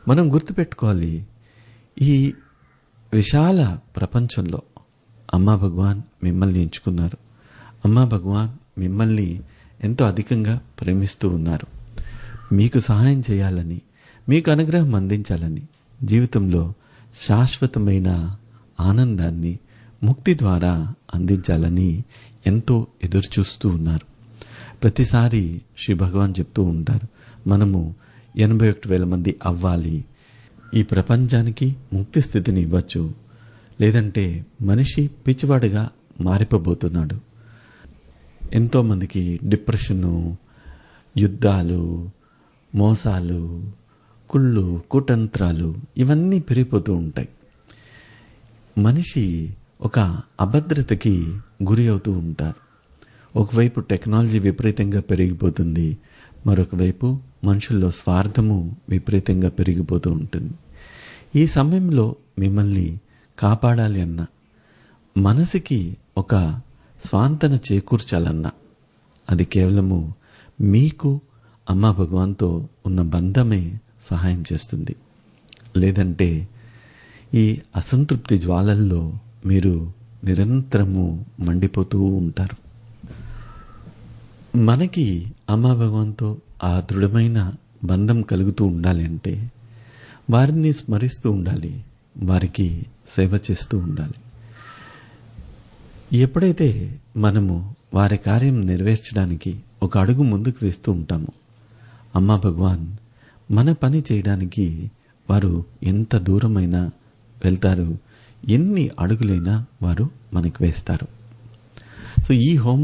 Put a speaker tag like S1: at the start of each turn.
S1: మనం గుర్తుపెట్టుకోవాలి, ఈ విశాల ప్రపంచంలో అమ్మా భగవాన్ మిమ్మల్ని ఎంచుకున్నారు. అమ్మా భగవాన్ మిమ్మల్ని ఎంతో అధికంగా ప్రేమిస్తూ ఉన్నారు. మీకు సహాయం చేయాలని, మీకు అనుగ్రహం అందించాలని, జీవితంలో శాశ్వతమైన ఆనందాన్ని ముక్తి ద్వారా అందించాలని ఎంతో ఎదురుచూస్తూ ఉన్నారు. ప్రతిసారి శ్రీ భగవాన్ చెప్తూ ఉంటారు, మనము 81,000 మంది అవ్వాలి, ఈ ప్రపంచానికి ముక్తి స్థితిని ఇవ్వచ్చు, లేదంటే మనిషి పిచ్చివాడిగా మారిపోబోతున్నాడు. ఎంతో మందికి డిప్రెషను, యుద్ధాలు, మోసాలు, కుళ్ళు, కుతంత్రాలు ఇవన్నీ పెరిగిపోతూ ఉంటాయి. మనిషి ఒక అభద్రతకి గురి అవుతూ ఉంటారు. ఒకవైపు టెక్నాలజీ విపరీతంగా పెరిగిపోతుంది, మరొక వైపు మనుషుల్లో స్వార్థము విపరీతంగా పెరిగిపోతూ ఉంటుంది. ఈ సమయంలో మిమ్మల్ని కాపాడాలి అన్నా, మనసుకి ఒక స్వాంతన చేకూర్చాలన్నా, అది కేవలము మీకు అమ్మా భగవాన్తో ఉన్న బంధమే సహాయం చేస్తుంది. లేదంటే ఈ అసంతృప్తి జ్వాలల్లో మీరు నిరంతరము మండిపోతూ ఉంటారు. మనకి అమ్మా భగవాన్తో ఆ దృఢమైన బంధం కలుగుతూ ఉండాలి అంటే వారిని స్మరిస్తూ ఉండాలి, వారికి సేవ చేస్తూ ఉండాలి. ఎప్పుడైతే మనము వారి కార్యం నెరవేర్చడానికి ఒక అడుగు ముందుకు వేస్తూ ఉంటామో, అమ్మా భగవాన్ మన పని చేయడానికి వారు ఎంత దూరమైనా వెళ్తారు, ఎన్ని అడుగులైనా వారు మనకు వేస్తారు. సో ఈ హోం